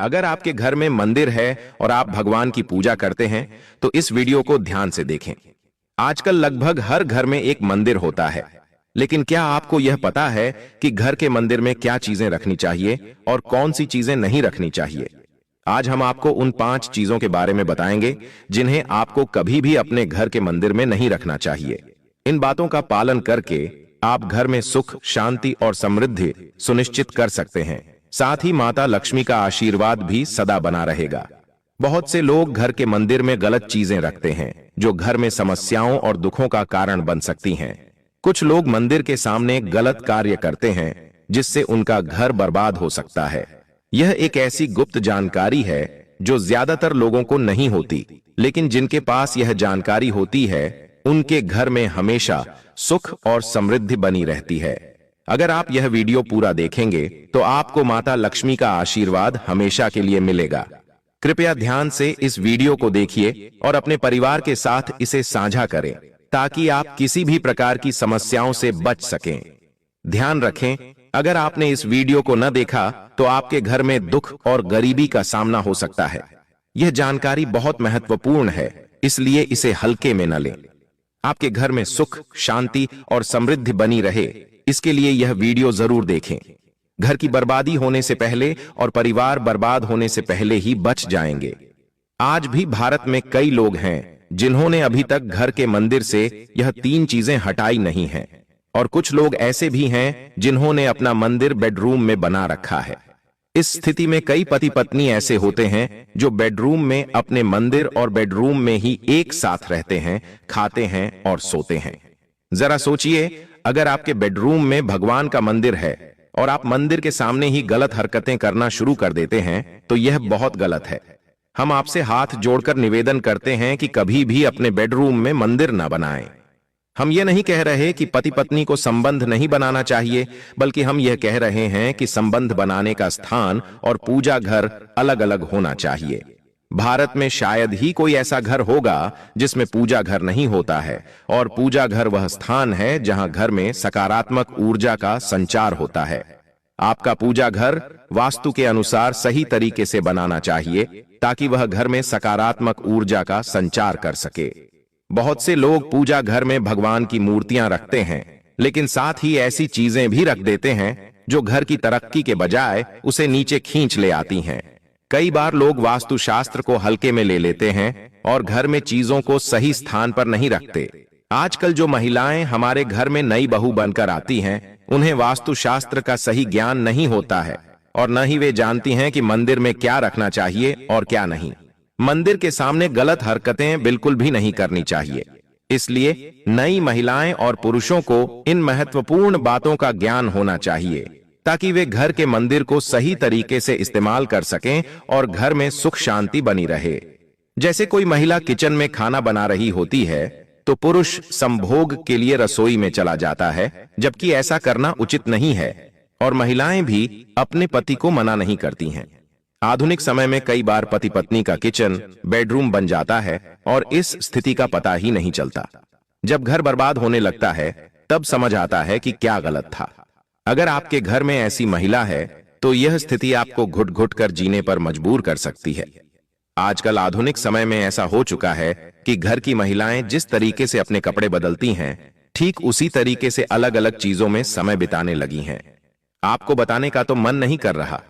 अगर आपके घर में मंदिर है और आप भगवान की पूजा करते हैं तो इस वीडियो को ध्यान से देखें। आजकल लगभग हर घर में एक मंदिर होता है, लेकिन क्या आपको यह पता है कि घर के मंदिर में क्या चीजें रखनी चाहिए और कौन सी चीजें नहीं रखनी चाहिए? आज हम आपको उन 5 चीजों के बारे में बताएंगे जिन्हें आपको कभी भी अपने घर के मंदिर में नहीं रखना चाहिए। इन बातों का पालन करके आप घर में सुख, शांति और समृद्धि सुनिश्चित कर सकते हैं। साथ ही माता लक्ष्मी का आशीर्वाद भी सदा बना रहेगा। बहुत से लोग घर के मंदिर में गलत चीजें रखते हैं जो घर में समस्याओं और दुखों का कारण बन सकती हैं। कुछ लोग मंदिर के सामने गलत कार्य करते हैं जिससे उनका घर बर्बाद हो सकता है। यह एक ऐसी गुप्त जानकारी है जो ज्यादातर लोगों को नहीं होती, लेकिन जिनके पास यह जानकारी होती है उनके घर में हमेशा सुख और समृद्धि बनी रहती है। अगर आप यह वीडियो पूरा देखेंगे तो आपको माता लक्ष्मी का आशीर्वाद हमेशा के लिए मिलेगा। कृपया ध्यान से इस वीडियो को देखिए और अपने परिवार के साथ इसे साझा करें ताकि आप किसी भी प्रकार की समस्याओं से बच सकें। ध्यान रखें, अगर आपने इस वीडियो को न देखा तो आपके घर में दुख और गरीबी का सामना हो सकता है। यह जानकारी बहुत महत्वपूर्ण है, इसलिए इसे हल्के में न लें। आपके घर में सुख, शांति और समृद्धि बनी रहे, इसके लिए यह वीडियो जरूर देखें। घर की बर्बादी होने से पहले और परिवार बर्बाद होने से पहले ही बच जाएंगे। आज भी भारत में कई लोग हैं जिन्होंने अभी तक घर के मंदिर से यह 3 चीजें हटाई नहीं हैं, और कुछ लोग ऐसे भी हैं जिन्होंने अपना मंदिर बेडरूम में बना रखा है। इस स्थिति में कई पति पत्नी ऐसे होते हैं जो बेडरूम में अपने मंदिर और बेडरूम में ही एक साथ रहते हैं, खाते हैं और सोते हैं। जरा सोचिए, अगर आपके बेडरूम में भगवान का मंदिर है और आप मंदिर के सामने ही गलत हरकतें करना शुरू कर देते हैं तो यह बहुत गलत है। हम आपसे हाथ जोड़कर निवेदन करते हैं कि कभी भी अपने बेडरूम में मंदिर न बनाएं। हम यह नहीं कह रहे कि पति पत्नी को संबंध नहीं बनाना चाहिए, बल्कि हम यह कह रहे हैं कि संबंध बनाने का स्थान और पूजा घर अलग अलग होना चाहिए। भारत में शायद ही कोई ऐसा घर होगा जिसमें पूजा घर नहीं होता है, और पूजा घर वह स्थान है जहां घर में सकारात्मक ऊर्जा का संचार होता है। आपका पूजा घर वास्तु के अनुसार सही तरीके से बनाना चाहिए ताकि वह घर में सकारात्मक ऊर्जा का संचार कर सके। बहुत से लोग पूजा घर में भगवान की मूर्तियां रखते हैं, लेकिन साथ ही ऐसी चीजें भी रख देते हैं जो घर की तरक्की के बजाय उसे नीचे खींच ले आती हैं। कई बार लोग वास्तुशास्त्र को हल्के में ले लेते हैं और घर में चीजों को सही स्थान पर नहीं रखते। आजकल जो महिलाएं हमारे घर में नई बहू बनकर आती हैं, उन्हें वास्तुशास्त्र का सही ज्ञान नहीं होता है और न ही वे जानती हैं कि मंदिर में क्या रखना चाहिए और क्या नहीं। मंदिर के सामने गलत हरकतें बिल्कुल भी नहीं करनी चाहिए। इसलिए नई महिलाएं और पुरुषों को इन महत्वपूर्ण बातों का ज्ञान होना चाहिए ताकि वे घर के मंदिर को सही तरीके से इस्तेमाल कर सकें और घर में सुख शांति बनी रहे। जैसे कोई महिला किचन में खाना बना रही होती है तो पुरुष संभोग के लिए रसोई में चला जाता है, जबकि ऐसा करना उचित नहीं है, और महिलाएं भी अपने पति को मना नहीं करती हैं। आधुनिक समय में कई बार पति पत्नी का किचन बेडरूम बन जाता है और इस स्थिति का पता ही नहीं चलता। जब घर बर्बाद होने लगता है तब समझ आता है कि क्या गलत था। अगर आपके घर में ऐसी महिला है तो यह स्थिति आपको घुट घुट कर जीने पर मजबूर कर सकती है। आजकल आधुनिक समय में ऐसा हो चुका है कि घर की महिलाएं जिस तरीके से अपने कपड़े बदलती हैं, ठीक उसी तरीके से अलग अलग चीजों में समय बिताने लगी हैं। आपको बताने का तो मन नहीं कर रहा,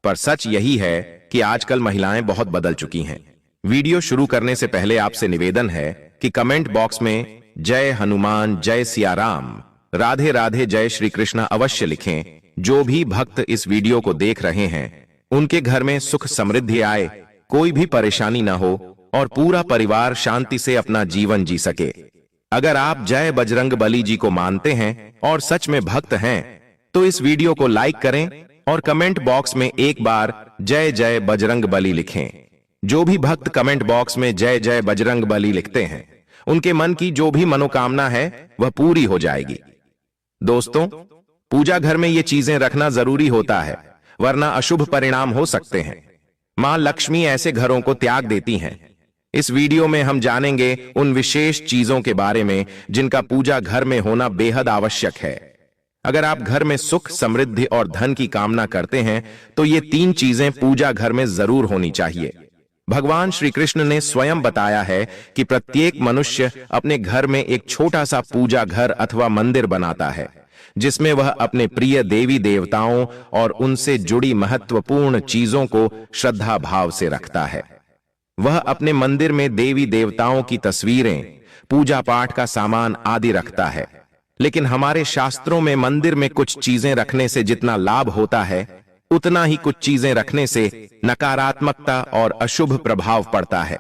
पर सच यही है कि आजकल महिलाएं बहुत बदल चुकी हैं। वीडियो शुरू करने से पहले आपसे निवेदन है कि कमेंट बॉक्स में जय हनुमान, जय सिया राम, राधे राधे, जय श्री कृष्ण अवश्य लिखें। जो भी भक्त इस वीडियो को देख रहे हैं उनके घर में सुख समृद्धि आए, कोई भी परेशानी ना हो और पूरा परिवार शांति से अपना जीवन जी सके। अगर आप जय बजरंग बली जी को मानते हैं और सच में भक्त हैं तो इस वीडियो को लाइक करें और कमेंट बॉक्स में एक बार जय जय बजरंग बली लिखें। जो भी भक्त कमेंट बॉक्स में जय जय बजरंग बली लिखते हैं उनके मन की जो भी मनोकामना है वह पूरी हो जाएगी। दोस्तों, पूजा घर में ये चीजें रखना जरूरी होता है, वरना अशुभ परिणाम हो सकते हैं। मां लक्ष्मी ऐसे घरों को त्याग देती हैं। इस वीडियो में हम जानेंगे उन विशेष चीजों के बारे में जिनका पूजा घर में होना बेहद आवश्यक है। अगर आप घर में सुख, समृद्धि और धन की कामना करते हैं तो ये 3 चीजें पूजा घर में जरूर होनी चाहिए। भगवान श्री कृष्ण ने स्वयं बताया है कि प्रत्येक मनुष्य अपने घर में एक छोटा सा पूजा घर अथवा मंदिर बनाता है, जिसमें वह अपने प्रिय देवी देवताओं और उनसे जुड़ी महत्वपूर्ण चीजों को श्रद्धा भाव से रखता है। वह अपने मंदिर में देवी देवताओं की तस्वीरें, पूजा पाठ का सामान आदि रखता है। लेकिन हमारे शास्त्रों में मंदिर में कुछ चीजें रखने से जितना लाभ होता है, उतना ही कुछ चीजें रखने से नकारात्मकता और अशुभ प्रभाव पड़ता है।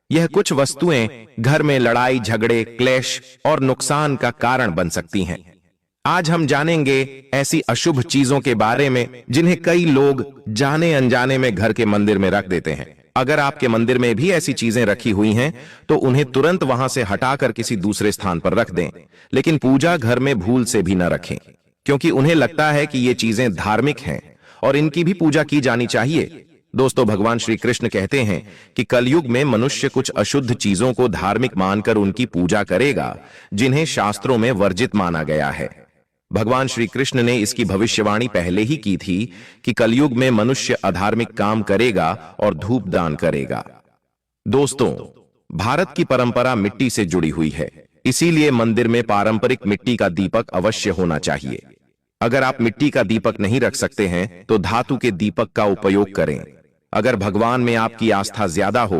यह कुछ वस्तुएं घर में लड़ाई झगड़े, क्लेश और नुकसान का कारण बन सकती हैं। आज हम जानेंगे ऐसी अशुभ चीजों के बारे में जिन्हें कई लोग जाने अनजाने में घर के मंदिर में रख देते हैं। अगर आपके मंदिर में भी ऐसी चीजें रखी हुई हैं तो उन्हें तुरंत वहां से हटाकर किसी दूसरे स्थान पर रख दें, लेकिन पूजा घर में भूल से भी न रखें, क्योंकि उन्हें लगता है कि ये चीजें धार्मिक हैं और इनकी भी पूजा की जानी चाहिए। दोस्तों, भगवान श्री कृष्ण कहते हैं कि कलयुग में मनुष्य कुछ अशुद्ध चीजों को धार्मिक मानकर उनकी पूजा करेगा, जिन्हें शास्त्रों में वर्जित माना गया है। भगवान श्री कृष्ण ने इसकी भविष्यवाणी पहले ही की थी कि कलयुग में मनुष्य अधार्मिक काम करेगा और धूप दान करेगा। दोस्तों, भारत की परंपरा मिट्टी से जुड़ी हुई है, इसीलिए मंदिर में पारंपरिक मिट्टी का दीपक अवश्य होना चाहिए। अगर आप मिट्टी का दीपक नहीं रख सकते हैं तो धातु के दीपक का उपयोग करें। अगर भगवान में आपकी आस्था ज्यादा हो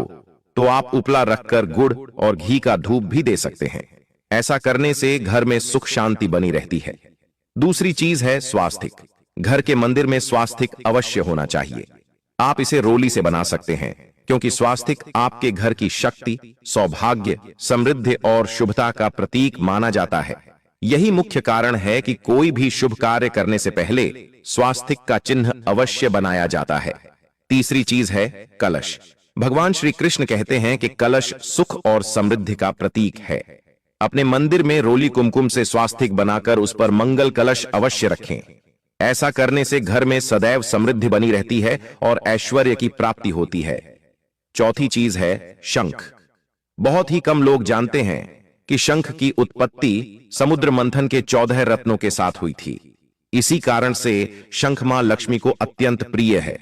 तो आप उपला रखकर गुड़ और घी का धूप भी दे सकते हैं। ऐसा करने से घर में सुख शांति बनी रहती है। दूसरी चीज है स्वास्तिक। घर के मंदिर में स्वास्तिक अवश्य होना चाहिए। आप इसे रोली से बना सकते हैं, क्योंकि स्वास्तिक आपके घर की शक्ति, सौभाग्य, समृद्धि और शुभता का प्रतीक माना जाता है। यही मुख्य कारण है कि कोई भी शुभ कार्य करने से पहले स्वास्तिक का चिन्ह अवश्य बनाया जाता है। तीसरी चीज है कलश। भगवान श्री कृष्ण कहते हैं कि कलश सुख और समृद्धि का प्रतीक है। अपने मंदिर में रोली कुमकुम से स्वास्तिक बनाकर उस पर मंगल कलश अवश्य रखें। ऐसा करने से घर में सदैव समृद्धि बनी रहती है और ऐश्वर्य की प्राप्ति होती है। चौथी चीज है शंख। बहुत ही कम लोग जानते हैं कि शंख की उत्पत्ति समुद्र मंथन के 14 रत्नों के साथ हुई थी। इसी कारण से शंख मां लक्ष्मी को अत्यंत प्रिय है।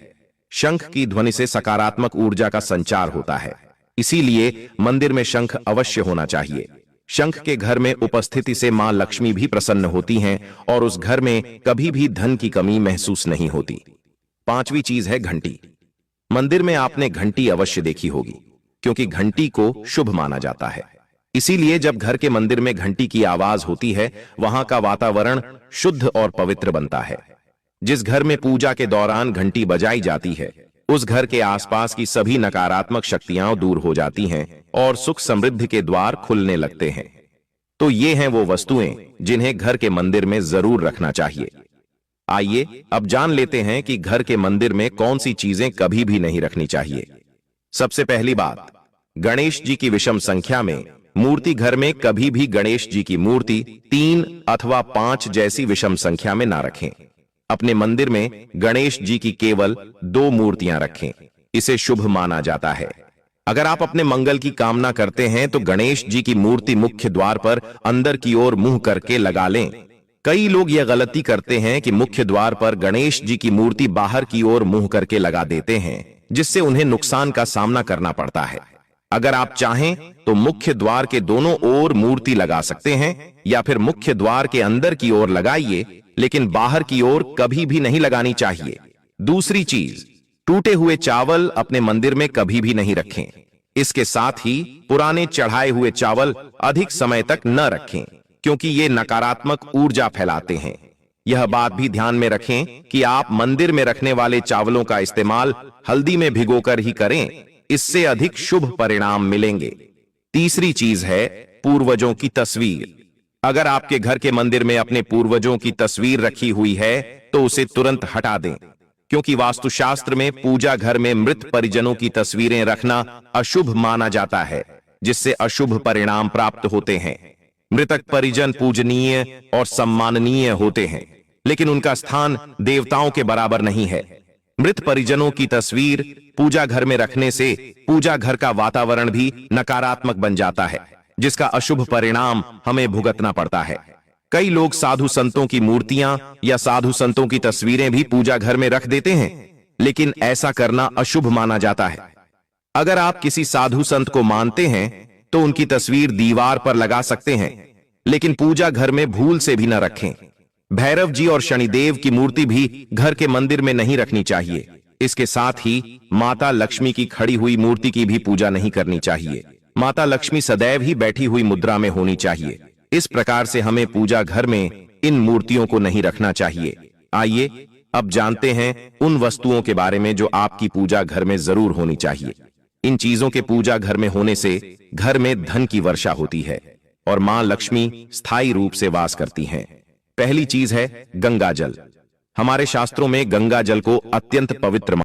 शंख की ध्वनि से सकारात्मक ऊर्जा का संचार होता है, इसीलिए मंदिर में शंख अवश्य होना चाहिए। शंख के घर में उपस्थिति से मां लक्ष्मी भी प्रसन्न होती हैं और उस घर में कभी भी धन की कमी महसूस नहीं होती। पांचवी चीज है घंटी। मंदिर में आपने घंटी अवश्य देखी होगी, क्योंकि घंटी को शुभ माना जाता है। इसीलिए जब घर के मंदिर में घंटी की आवाज होती है, वहां का वातावरण शुद्ध और पवित्र बनता है। जिस घर में पूजा के दौरान घंटी बजाई जाती है, उस घर के आसपास की सभी नकारात्मक शक्तियां दूर हो जाती हैं और सुख समृद्धि के द्वार खुलने लगते हैं। तो ये हैं वो वस्तुएं जिन्हें घर के मंदिर में जरूर रखना चाहिए। आइए अब जान लेते हैं कि घर के मंदिर में कौन सी चीजें कभी भी नहीं रखनी चाहिए। सबसे पहली बात, गणेश जी की विषम संख्या में मूर्ति। घर में कभी भी गणेश जी की मूर्ति 3 अथवा 5 जैसी विषम संख्या में ना रखें। अपने मंदिर में गणेश जी की केवल 2 मूर्तियां रखें, इसे शुभ माना जाता है। अगर आप अपने मंगल की कामना करते हैं तो गणेश जी की मूर्ति मुख्य द्वार पर अंदर की ओर मुंह करके लगा लें। कई लोग यह गलती करते हैं कि मुख्य द्वार पर गणेश जी की मूर्ति बाहर की ओर मुंह करके लगा देते हैं, जिससे उन्हें नुकसान का सामना करना पड़ता है। अगर आप चाहें तो मुख्य द्वार के दोनों ओर मूर्ति लगा सकते हैं, या फिर मुख्य द्वार के अंदर की ओर लगाइए, लेकिन बाहर की ओर कभी भी नहीं लगानी चाहिए। दूसरी चीज, टूटे हुए चावल अपने मंदिर में कभी भी नहीं रखें। इसके साथ ही पुराने चढ़ाए हुए चावल अधिक समय तक न रखें, क्योंकि ये नकारात्मक ऊर्जा फैलाते हैं। यह बात भी ध्यान में रखें कि आप मंदिर में रखने वाले चावलों का इस्तेमाल हल्दी में भिगोकर ही करें, इससे अधिक शुभ परिणाम मिलेंगे। तीसरी चीज है पूर्वजों की तस्वीर। अगर आपके घर के मंदिर में अपने पूर्वजों की तस्वीर रखी हुई है तो उसे तुरंत हटा दें, क्योंकि वास्तुशास्त्र में पूजा घर में मृत परिजनों की तस्वीरें रखना अशुभ माना जाता है, जिससे अशुभ परिणाम प्राप्त होते हैं। मृतक परिजन पूजनीय और सम्माननीय होते हैं, लेकिन उनका स्थान देवताओं के बराबर नहीं है। मृत परिजनों की तस्वीर पूजा घर में रखने से पूजा घर का वातावरण भी नकारात्मक बन जाता है, जिसका अशुभ परिणाम हमें भुगतना पड़ता है। कई लोग साधु संतों की मूर्तियां या साधु संतों की तस्वीरें भी पूजा घर में रख देते हैं, लेकिन ऐसा करना अशुभ माना जाता है। अगर आप किसी साधु संत को मानते हैं तो उनकी तस्वीर दीवार पर लगा सकते हैं, लेकिन पूजा घर में भूल से भी न रखें। भैरव जी और शनिदेव की मूर्ति भी घर के मंदिर में नहीं रखनी चाहिए। इसके साथ ही माता लक्ष्मी की खड़ी हुई मूर्ति की भी पूजा नहीं करनी चाहिए। माता लक्ष्मी सदैव ही बैठी हुई मुद्रा में होनी चाहिए। इस प्रकार से हमें पूजा घर में इन मूर्तियों को नहीं रखना चाहिए। आइए अब जानते हैं उन वस्तुओं के बारे में जो आपकी पूजा घर में जरूर होनी चाहिए। इन चीजों के पूजा घर में होने से घर में धन की वर्षा होती है और मां लक्ष्मी स्थायी रूप से वास करती हैं। पहली चीज है गंगा जल। हमारे शास्त्रों में गंगा जल को अत्यंत पवित्र